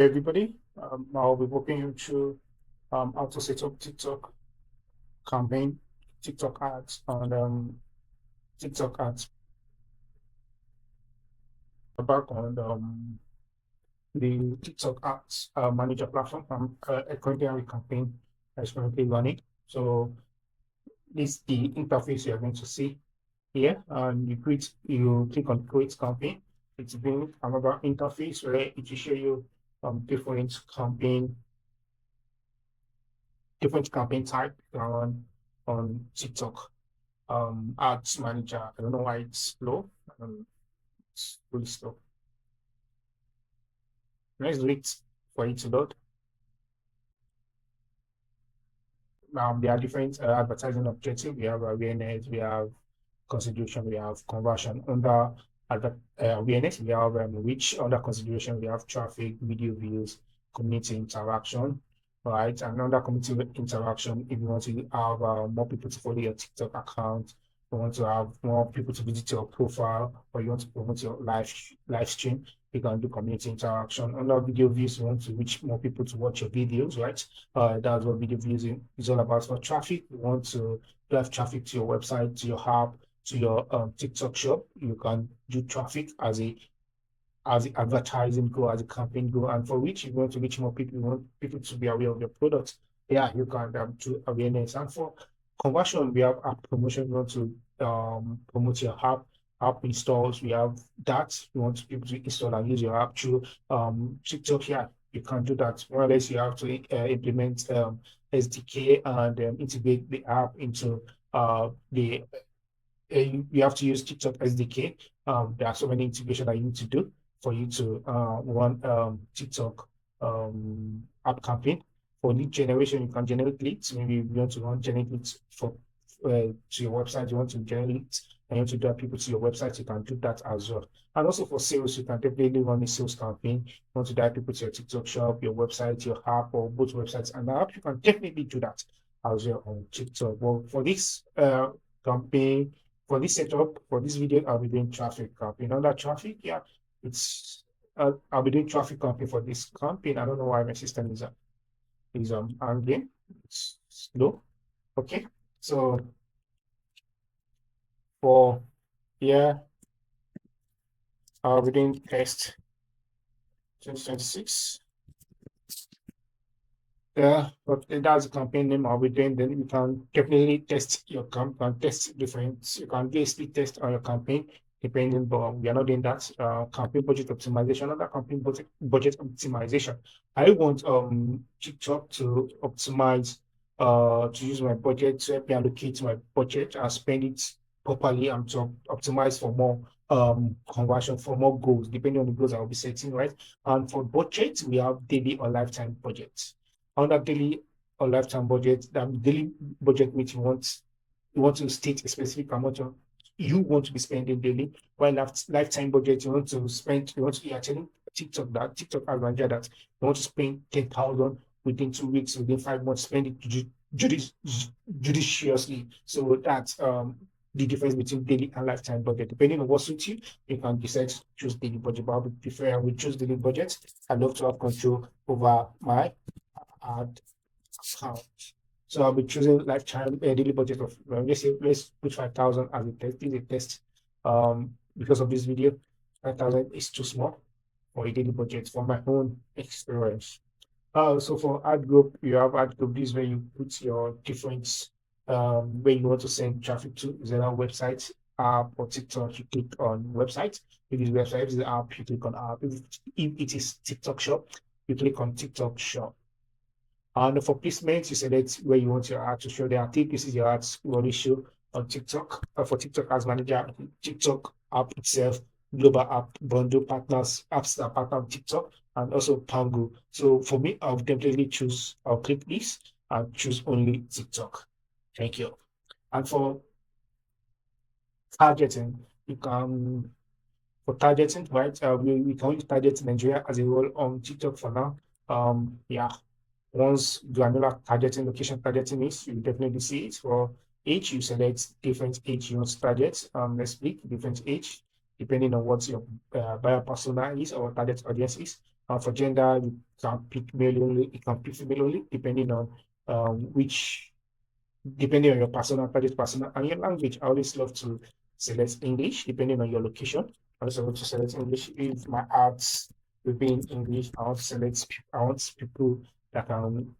Everybody. I'll be walking you through how to set up TikTok campaign, TikTok ads, and TikTok ads. Back on the TikTok ads manager platform. Currently have a campaign that's currently running. So this is the interface you're going to see here. And you click on create campaign. It's been another interface where it will show you different campaign type on TikTok ads manager. I don't know why it's slow. It's really slow. Let's wait for it to load. There are different advertising objectives. We have awareness, we have consideration, we have conversion. Under awareness, we have reach. Under consideration, we have traffic, video views, community interaction, right? And under community interaction, if you want to have more people to follow your TikTok account, you want to have more people to visit your profile, or you want to promote your live stream, you can do community interaction. Under video views, you want to reach more people to watch your videos, right? That's what video views is all about. For traffic, you want to drive traffic to your website, to your app, to your TikTok shop. You can do traffic as the advertising go, as a campaign go, and for which you want to reach more people, you want people to be aware of your products. Yeah, you can do awareness. And for conversion, we have app promotion. You want to promote your app installs. We have that. You want people to install and use your app through TikTok. Yeah, you can do that. More or less, you have to implement SDK and integrate the app into the you have to use TikTok SDK. There are so many integration that you need to do for you to run TikTok app campaign. For lead generation, you can generate leads. Maybe you want to run generate leads to your website. You want to generate leads and you want to drive people to your website. You can do that as well. And also for sales, you can definitely run a sales campaign. You want to drive people to your TikTok shop, your website, your app, or both websites and app. You can definitely do that as well on TikTok. Well, for this campaign, for this setup, for this video, I'll be doing traffic campaign. Under traffic, yeah, it's I'll be doing traffic campaign for this campaign. I don't know why my system is hanging. It's slow. Okay, so for yeah, I'll be doing test 2026. Yeah, but that's the campaign name I'll be doing. Then you can definitely test your campaign, test different. You can do a split test on your campaign, depending. But we are not doing that. Campaign budget optimization, another campaign budget optimization. I want TikTok to optimize, to use my budget to help me allocate my budget and spend it properly and to optimize for more conversion, for more goals, depending on the goals I'll be setting, right? And for budget, we have daily or lifetime budgets under daily or lifetime budget. That daily budget means you want to state a specific amount of you want to be spending daily. While lifetime budget, you want to be telling TikTok advantage that you want to spend 10,000 within 2 weeks, within 5 months, spend it judiciously. So that's the difference between daily and lifetime budget. Depending on what suits you, you can decide to choose daily budget. But I would prefer I would choose daily budget. I love to have control over my ad account. So I'll be choosing lifetime daily budget of let's put 5,000 as a test. This is a test. Because of this video, 5,000 is too small for a daily budget from my own experience. So for ad group, you have ad group. This is where you put your different where you want to send traffic to. Is there a website, app, or TikTok? You click on website. If it's website, if it's the app, you click on app. If it is TikTok shop, you click on TikTok shop. And for placement, you select where you want your ad to show. There are three places your ads will only show on TikTok. For TikTok Ads Manager, TikTok app itself, global app bundle partners, apps that partner with TikTok, and also Pango. So for me, I'll click this and choose only TikTok. Thank you. And for targeting, you can for targeting, right? We can only target Nigeria as a whole on TikTok for now. Yeah, once granular targeting, location targeting is, you definitely see it. For age, you select different age you want to target. Let's pick different age, depending on what your buyer persona is or target audience is. For gender, you can pick male only, you can pick female only, depending on which, depending on your persona, target persona, and your language. I always love to select English, depending on your location. I also love to select English. If my ads will be in English, I want to select, I want people that can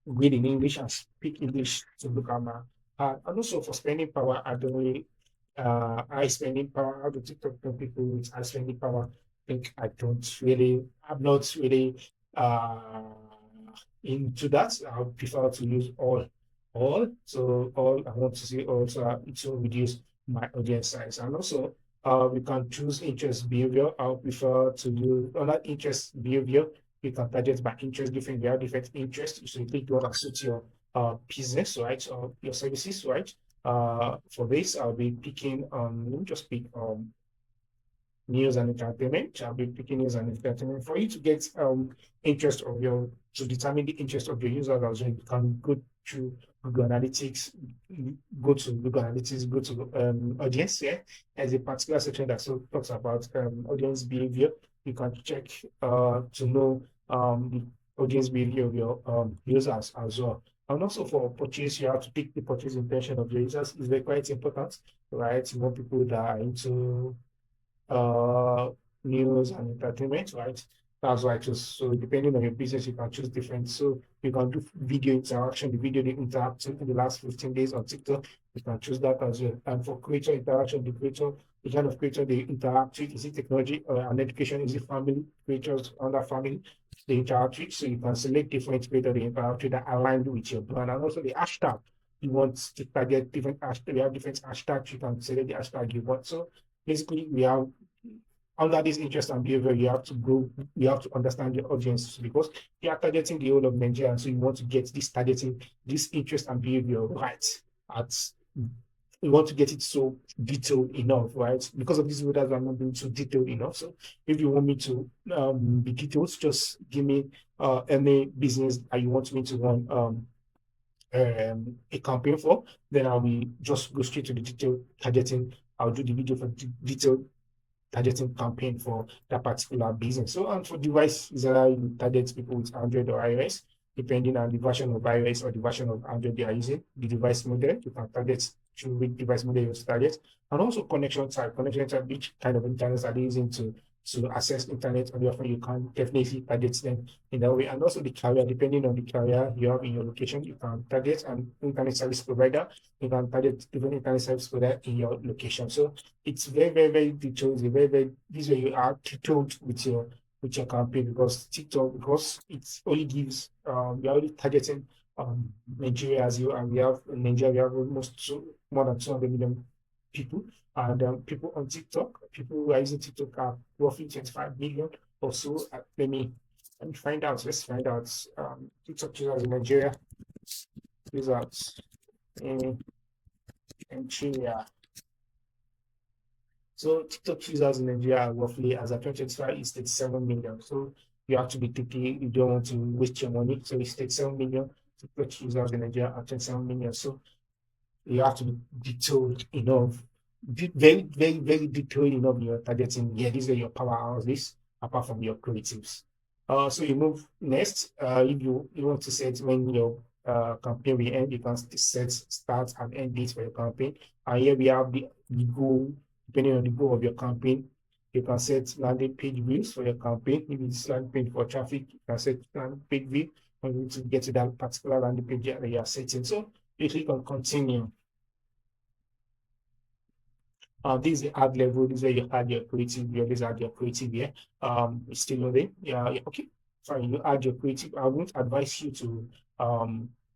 read in English and speak English to look at my and also for spending power, I don't really high spending power. How do TikTok know people with high spending power? I think I don't really, I'm not really uh into that. I would prefer to use all. So all I want to see also it will reduce my audience size. And also we can choose interest behavior. I would prefer to use on that interest behavior. You can target by interest, different, we have different interests. So you click the one that suits your business, right? Or your services, right? For this, I'll be picking let me just pick news and entertainment. I'll be picking news and entertainment for you to get interest of your to determine the interest of your users as well. You can go to Google Analytics, go to audience. Yeah, as a particular section that so talks about audience behavior. You can check to know the audience behavior of your users as well. And also for purchase, you have to pick the purchase intention of your users. Is very quite important, right? You want people that are into uh, news and entertainment, right? That's why I choose. So depending on your business, you can choose different. So you can do video interaction, the video they interact in the last 15 days on TikTok. You can choose that as well. And for creator interaction, the kind of creator they interact with, is it technology or an education, is it family, creators under family, they interact with. So you can select different creators they interact with that aligned with your brand. And also the hashtag you want to target different hashtags. We have different hashtags. You can select the hashtag you want. So basically we have under this interest and behavior, you have to understand your audience because you are targeting the whole of Nigeria. So you want to get this targeting, this interest and behavior right at you want to get it so detailed enough, right? Because of this video, I'm not being too detailed enough. So if you want me to be detailed, just give me any business that you want me to run a campaign for, then I will just go straight to the detailed targeting. I'll do the video for detailed targeting campaign for that particular business. So, and for device, is that you target people with Android or iOS, depending on the version of iOS or the version of Android they are using, the device model, you can target through which device model you want to target, and also connection type, which kind of internet are they using to access internet, and therefore you can definitely target them in that way. And also the carrier, depending on the carrier you have in your location, you can target an internet service provider, you can target different internet service provider in your location. So it's very detailed. This way you are detailed with your campaign because TikTok, because it only gives we are only targeting Nigeria as you, and we have in Nigeria we have almost more than 200 million people, and people on TikTok, people who are using TikTok are roughly 25 million or so. Let me find out. Let's find out. TikTok users in Nigeria, users in Nigeria. So TikTok users in Nigeria are roughly, as at 2025, is 37 million. So you have to be picky. You don't want to waste your money. So it's 37 million. TikTok users in Nigeria are 27 million. So you have to be detailed enough, very detailed enough in your targeting. Yeah, this is your powerhouse this, apart from your creatives. So you move next. If you want to set when your campaign will end, you can set start and end date for your campaign. And here we have the goal. Depending on the goal of your campaign, you can set landing page views for your campaign. If it's landing page for traffic, you can set landing page view when you need to get to that particular landing page that you are setting. So you click on continue. This is the ad level. This is where you add your creative here. This add your creative here. It's still loading. Yeah, okay. Fine. You add your creative. I won't advise you to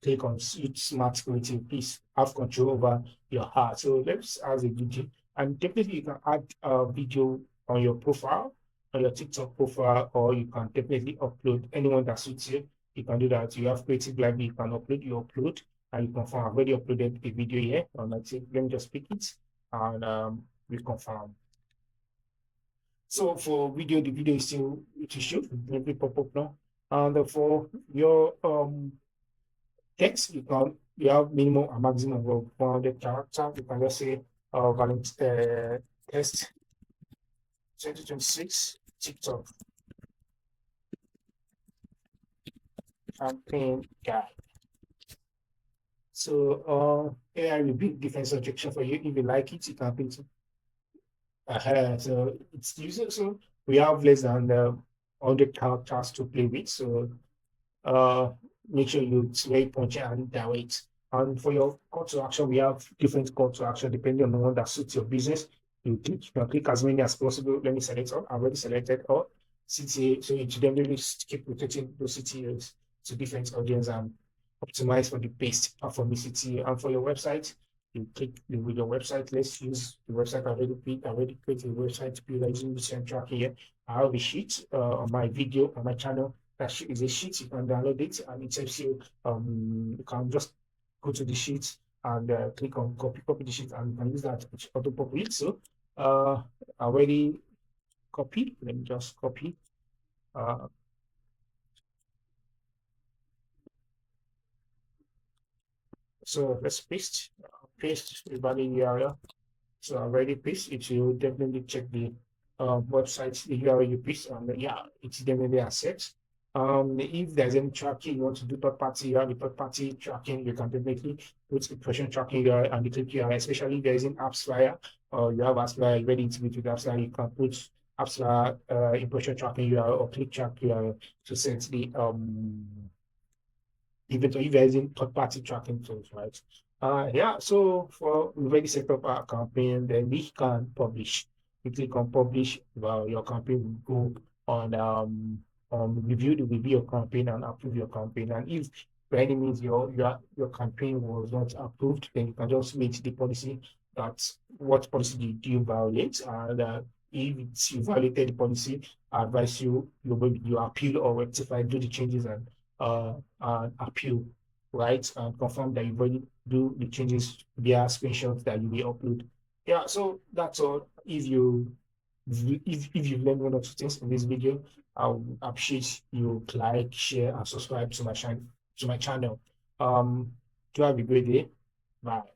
click on smart creative. Please have control over your art. So let's add a video. And definitely you can add a video on your profile, on your TikTok profile, or you can definitely upload anyone that suits you. You can do that. You have creative library, you can upload, and you confirm. I've already uploaded a video here. Let me just pick it and we confirm. So for video, the video is still to shoot, maybe pop up now. And for your text, you have minimum and maximum of 100 characters. You can just say test 2026 TikTok. campaign guide. So AI will be different suggestion for you. If you like it, you can put it. So it's using, so we have less than 100 characters to play with. So uh, make sure you it's very punchy and direct. And for your call to action, we have different call to action depending on the one that suits your business. You can click as many as possible. Let me select all. I've already selected all CTA, so you definitely keep rotating those CTAs to different audience and optimize for the best performance. And for your website, you click with your website. Let's use the website I already created a website builder using the same track here. I have a sheet on my video on my channel. That sheet is a sheet. You can download it, and it helps you. You can just go to the sheet and click on copy the sheet, and you can use that to auto populate. So I already copied. Let me just copy. Uh, so let's paste the value URL. So I already paste it. You definitely check the website, the URL you paste, and yeah, it's definitely accepts. If there's any tracking, you want to do third party, you have the third party tracking, you can definitely put impression tracking URL and the click URL, especially if there is an AppsFlyer or you have AppsFlyer already integrated with AppsFlyer, you can put AppsFlyer impression tracking URL or click track URL to set the even though you guys in third-party tracking tools, right? Yeah, so for we've already set up our campaign, then we can publish. You click on publish, well, your campaign will go on review your campaign and approve your campaign. And if by any means your campaign was not approved, then you can just meet the policy that what policy do you violate, and if it's, you violated the policy, I advise you appeal or rectify, do the changes and appeal, right? And confirm that you've already do the changes via screenshots that you will upload. Yeah, so that's all. If you've learned one or two things in this video, I would appreciate you like, share, and subscribe to my channel. To my channel. Do have a great day. Bye.